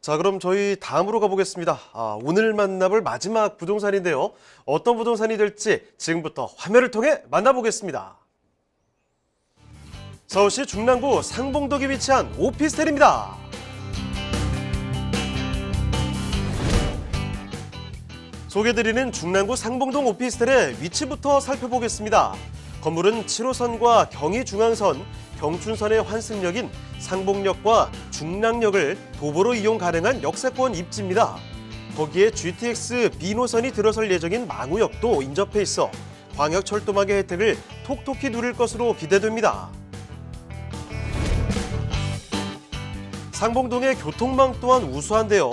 자, 그럼 저희 다음으로 가보겠습니다. 오늘 만나볼 마지막 부동산인데요. 어떤 부동산이 될지 지금부터 화면을 통해 만나보겠습니다. 서울시 중랑구 상봉동에 위치한 오피스텔입니다. 소개드리는 중랑구 상봉동 오피스텔의 위치부터 살펴보겠습니다. 건물은 7호선과 경의중앙선, 경춘선의 환승역인 상봉역과 중랑역을 도보로 이용 가능한 역세권 입지입니다. 거기에 GTX B노선이 들어설 예정인 망우역도 인접해 있어 광역철도망의 혜택을 톡톡히 누릴 것으로 기대됩니다. 상봉동의 교통망 또한 우수한데요.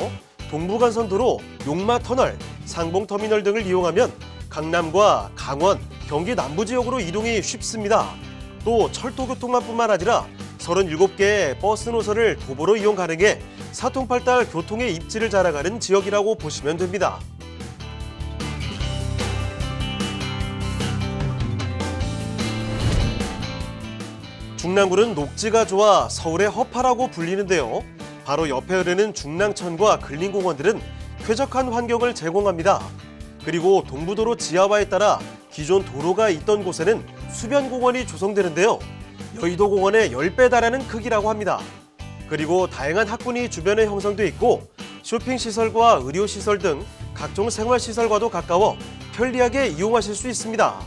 동부간선도로, 용마터널, 상봉터미널 등을 이용하면 강남과 강원, 경기 남부 지역으로 이동이 쉽습니다. 또 철도교통망뿐만 아니라 37개의 버스 노선을 도보로 이용 가능해 사통팔달 교통의 입지를 자랑하는 지역이라고 보시면 됩니다. 중랑구는 녹지가 좋아 서울의 허파라고 불리는데요. 바로 옆에 흐르는 중랑천과 근린공원들은 쾌적한 환경을 제공합니다. 그리고 동부도로 지하화에 따라 기존 도로가 있던 곳에는 수변공원이 조성되는데요. 여의도공원의 10배 달하는 크기라고 합니다. 그리고 다양한 학군이 주변에 형성돼 있고 쇼핑시설과 의료시설 등 각종 생활시설과도 가까워 편리하게 이용하실 수 있습니다.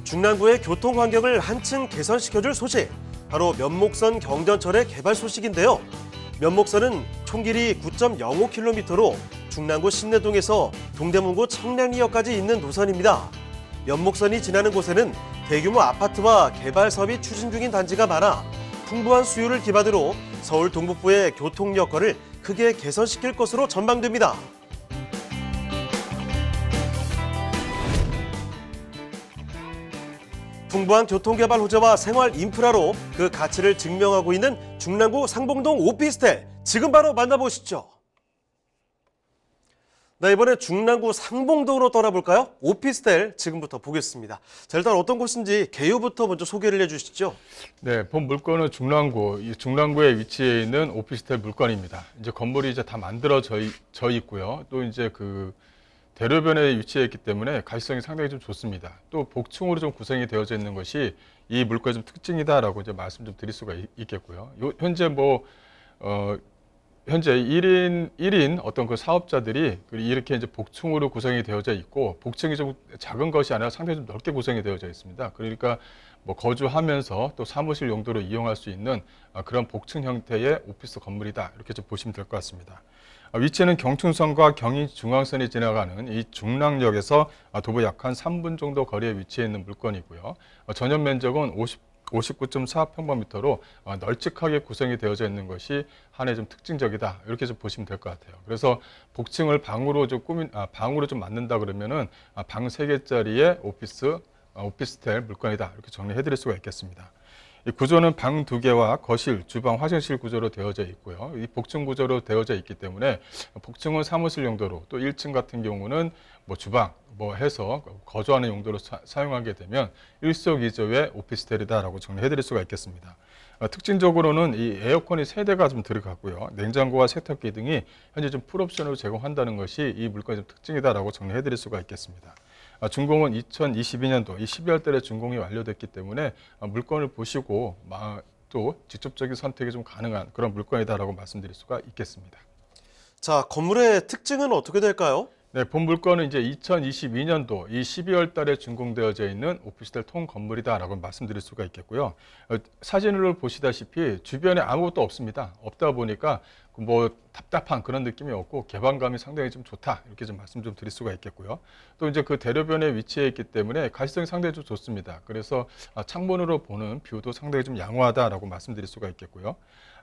중랑구의 교통 환경을 한층 개선시켜줄 소식, 바로 면목선 경전철의 개발 소식인데요. 면목선은 총 길이 9.05km로 중랑구 신내동에서 동대문구 청량리역까지 있는 노선입니다. 면목선이 지나는 곳에는 대규모 아파트와 개발 사업이 추진 중인 단지가 많아 풍부한 수요를 기반으로 서울 동북부의 교통 여건을 크게 개선시킬 것으로 전망됩니다. 풍부한 교통개발 호재와 생활 인프라로 그 가치를 증명하고 있는 중랑구 상봉동 오피스텔, 지금 바로 만나보시죠. 네, 이번에 중랑구 상봉동으로 떠나볼까요? 오피스텔 지금부터 보겠습니다. 자, 일단 어떤 곳인지 개요부터 먼저 소개를 해주시죠. 네, 본 물건은 중랑구에 위치해 있는 오피스텔 물건입니다. 이제 건물이 이제 다 만들어져 있고요. 또 이제 그 대로변에 위치해 있기 때문에 가시성이 상당히 좀 좋습니다. 또 복층으로 좀 구성이 되어져 있는 것이 이 물건의 좀 특징이다라고 이제 말씀 좀 드릴 수가 있겠고요. 현재 현재 1인 어떤 그 사업자들이 이렇게 이제 복층으로 구성이 되어져 있고, 복층이 좀 작은 것이 아니라 상당히 좀 넓게 구성이 되어져 있습니다. 그러니까 거주하면서 또 사무실 용도로 이용할 수 있는 그런 복층 형태의 오피스 건물이다, 이렇게 좀 보시면 될 것 같습니다. 위치는 경춘선과 경의중앙선이 지나가는 이 중랑역에서 도보 약 한 3분 정도 거리에 위치해 있는 물건이고요. 전용 면적은 59.4평방미터로 널찍하게 구성이 되어져 있는 것이 한해 좀 특징적이다, 이렇게 좀 보시면 될 것 같아요. 그래서 복층을 방으로 좀 만든다 그러면은 방 3개짜리의 오피스텔 물건이다, 이렇게 정리해 드릴 수가 있겠습니다. 이 구조는 방 2개와 거실, 주방, 화장실 구조로 되어져 있고요. 이 복층 구조로 되어져 있기 때문에 복층은 사무실 용도로, 또 1층 같은 경우는 주방 해서 거주하는 용도로 사용하게 되면 일석이조의 오피스텔이다라고 정리해 드릴 수가 있겠습니다. 특징적으로는 이 에어컨이 3대가 좀 들어가고요. 냉장고와 세탁기 등이 현재 좀 풀옵션으로 제공한다는 것이 이 물건의 좀 특징이다라고 정리해 드릴 수가 있겠습니다. 준공은 2022년도 이 12월 달에 준공이 완료됐기 때문에 물건을 보시고 또 직접적인 선택이 좀 가능한 그런 물건이다라고 말씀드릴 수가 있겠습니다. 자, 건물의 특징은 어떻게 될까요? 네, 본 물건은 이제 2022년도 이 12월 달에 준공되어져 있는 오피스텔 통 건물이다라고 말씀드릴 수가 있겠고요. 사진을 보시다시피 주변에 아무것도 없습니다. 없다 보니까 답답한 그런 느낌이 없고 개방감이 상당히 좀 좋다, 이렇게 좀 말씀 좀 드릴 수가 있겠고요. 또 이제 그 대로변에 위치해 있기 때문에 가시성이 상당히 좀 좋습니다. 그래서 창문으로 보는 뷰도 상당히 좀 양호하다라고 말씀드릴 수가 있겠고요.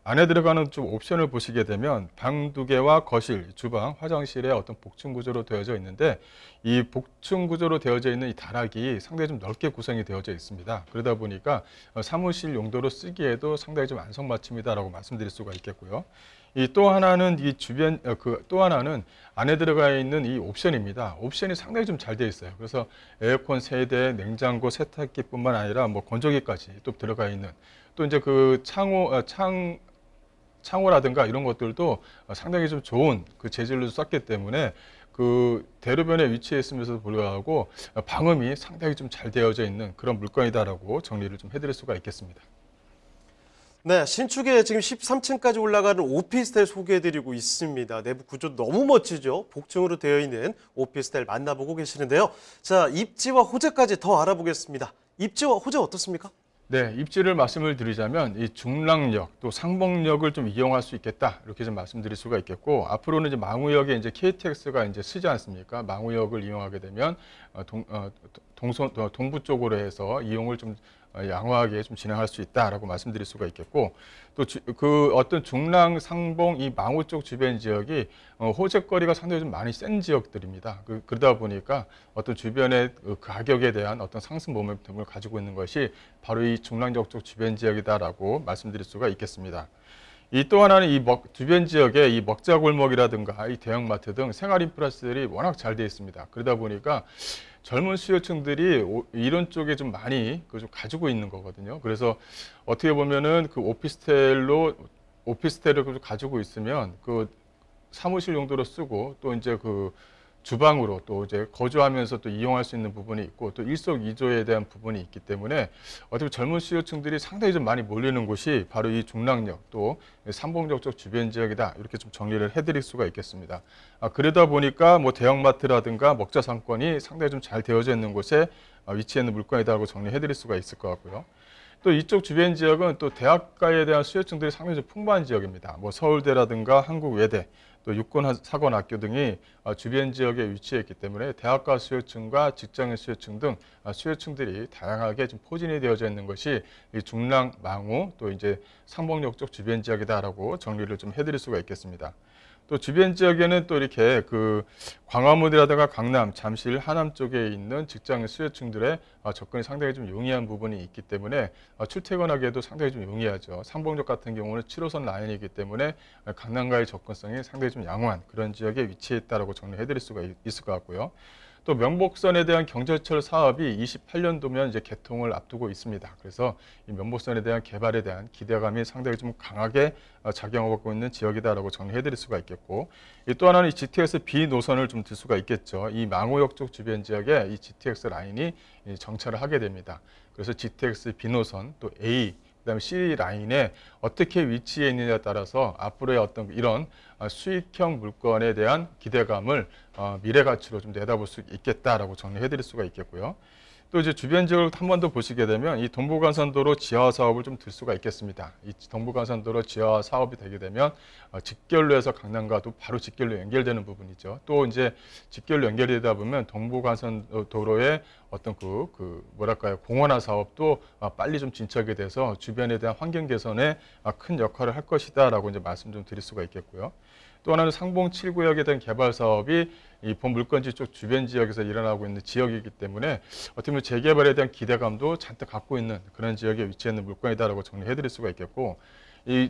안에 들어가는 좀 옵션을 보시게 되면 방 2개와 거실, 주방, 화장실의 어떤 복층 구조로 되어져 있는데, 이 복층 구조로 되어져 있는 이 다락이 상당히 좀 넓게 구성이 되어져 있습니다. 그러다 보니까 사무실 용도로 쓰기에도 상당히 좀 안성맞춤이다라고 말씀드릴 수가 있겠고요. 이 또 하나는 이 주변 또 하나는 안에 들어가 있는 이 옵션입니다. 옵션이 상당히 좀 잘 되어 있어요. 그래서 에어컨 세대, 냉장고, 세탁기뿐만 아니라 뭐 건조기까지 또 들어가 있는, 또 이제 그 창호라든가 이런 것들도 상당히 좀 좋은 그 재질로 썼기 때문에 그 대로변에 위치해 있으면서도 불구하고 방음이 상당히 좀 잘 되어져 있는 그런 물건이다라고 정리를 좀 해드릴 수가 있겠습니다. 네, 신축에 지금 13층까지 올라가는 오피스텔 소개해드리고 있습니다. 내부 구조 너무 멋지죠? 복층으로 되어 있는 오피스텔 만나보고 계시는데요. 자, 입지와 호재까지 더 알아보겠습니다. 입지와 호재 어떻습니까? 네, 입지를 말씀을 드리자면 이 중랑역 또 상봉역을 좀 이용할 수 있겠다 이렇게 좀 말씀드릴 수가 있겠고, 앞으로는 이제 망우역에 이제 KTX가 이제 쓰지 않습니까? 망우역을 이용하게 되면 동부 쪽으로 해서 이용을 좀 양호하게 좀 진행할 수 있다라고 말씀드릴 수가 있겠고, 또 그 어떤 중랑, 상봉, 이 망우 쪽 주변 지역이 호재거리가 상당히 좀 많이 센 지역들입니다. 그러다 보니까 어떤 주변의 그 가격에 대한 어떤 상승 모멘텀을 가지고 있는 것이 바로 이 중랑역 쪽 주변 지역이다라고 말씀드릴 수가 있겠습니다. 이 또 하나는 이 주변 지역에 이 먹자골목이라든가 이 대형마트 등 생활 인프라시설이 워낙 잘 되어 있습니다. 그러다 보니까 젊은 수요층들이 이런 쪽에 좀 많이 좀 가지고 있는 거거든요. 그래서 어떻게 보면은 그 오피스텔을 좀 가지고 있으면 그 사무실 용도로 쓰고, 또 이제 그 주방으로 또 이제 거주하면서 또 이용할 수 있는 부분이 있고, 또 일석이조에 대한 부분이 있기 때문에 어떻게 젊은 수요층들이 상당히 좀 많이 몰리는 곳이 바로 이 중랑역 또 삼봉역 쪽 주변 지역이다, 이렇게 좀 정리를 해드릴 수가 있겠습니다. 그러다 보니까 뭐 대형마트라든가 먹자 상권이 상당히 좀 잘 되어져 있는 곳에 위치해 있는 물건이다라고 정리해드릴 수가 있을 것 같고요. 또 이쪽 주변 지역은 또 대학가에 대한 수요층들이 상당히 좀 풍부한 지역입니다. 뭐 서울대라든가 한국외대, 또 육군사관학교 등이 주변 지역에 위치해 있기 때문에 대학가 수요층과 직장인 수요층 등 수요층들이 다양하게 좀 포진이 되어져 있는 것이 이 중랑, 망우, 또 이제 상봉역 쪽 주변 지역이다라고 정리를 좀 해드릴 수가 있겠습니다. 또 주변 지역에는 또 이렇게 그 광화문이라든가 강남, 잠실, 하남 쪽에 있는 직장인 수요층들의 접근이 상당히 좀 용이한 부분이 있기 때문에 출퇴근하기에도 상당히 좀 용이하죠. 상봉역 같은 경우는 7호선 라인이기 때문에 강남과의 접근성이 상당히 좀 양호한 그런 지역에 위치해 있다고 정리해드릴 수가 있을 것 같고요. 또 명복선에 대한 경전철 사업이 28년도면 이제 개통을 앞두고 있습니다. 그래서 이 명복선에 대한 개발에 대한 기대감이 상당히 좀 강하게 작용하고 있는 지역이다라고 정리해드릴 수가 있겠고, 또 하나는 이 GTX B 노선을 좀 들 수가 있겠죠. 이 망우역 쪽 주변 지역에 이 GTX 라인이 정차를 하게 됩니다. 그래서 GTX B 노선, 또 A, 그다음에 C 라인에 어떻게 위치해 있느냐에 따라서 앞으로의 어떤 이런 수익형 물건에 대한 기대감을 미래 가치로 좀 내다볼 수 있겠다라고 정리해드릴 수가 있겠고요. 또 이제 주변 지역을 한 번 더 보시게 되면 이 동부간선도로 지하 사업을 좀 들 수가 있겠습니다. 이 동부간선도로 지하 사업이 되게 되면 직결로 해서 강남과도 바로 직결로 연결되는 부분이죠. 또 이제 직결로 연결되다 보면 동부간선도로의 어떤 뭐랄까요, 공원화 사업도 빨리 좀 진척이 돼서 주변에 대한 환경 개선에 큰 역할을 할 것이다라고 이제 말씀 좀 드릴 수가 있겠고요. 또 하나는 상봉 7구역에 대한 개발 사업이 이 본 물건지 쪽 주변 지역에서 일어나고 있는 지역이기 때문에 어떻게 보면 재개발에 대한 기대감도 잔뜩 갖고 있는 그런 지역에 위치해 있는 물건이다라고 정리해드릴 수가 있겠고, 이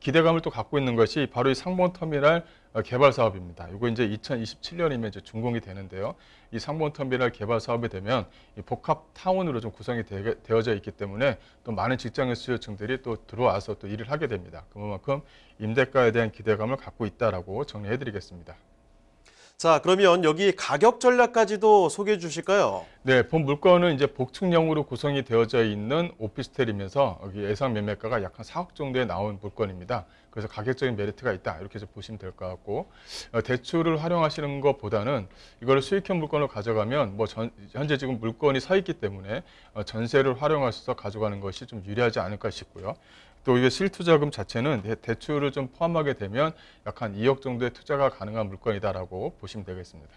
기대감을 또 갖고 있는 것이 바로 이 상봉터미널 개발 사업입니다. 이거 이제 2027년이면 이제 준공이 되는데요. 이 상봉터미널 개발 사업이 되면 이 복합 타운으로 좀 구성이 되어져 있기 때문에 또 많은 직장인 수요층들이 또 들어와서 또 일을 하게 됩니다. 그만큼 임대가에 대한 기대감을 갖고 있다라고 정리해드리겠습니다. 자, 그러면 여기 가격 전략까지도 소개해 주실까요? 네, 본 물건은 이제 복층형으로 구성이 되어져 있는 오피스텔이면서 여기 예상 매매가가 약 한 4억 정도에 나온 물건입니다. 그래서 가격적인 메리트가 있다, 이렇게 해서 보시면 될 것 같고, 대출을 활용하시는 것보다는 이걸 수익형 물건을 가져가면 현재 지금 물건이 서 있기 때문에 전세를 활용하셔서 가져가는 것이 좀 유리하지 않을까 싶고요. 또 이게 실투자금 자체는 대출을 좀 포함하게 되면 약 한 2억 정도의 투자가 가능한 물건이다라고 보시면 되겠습니다.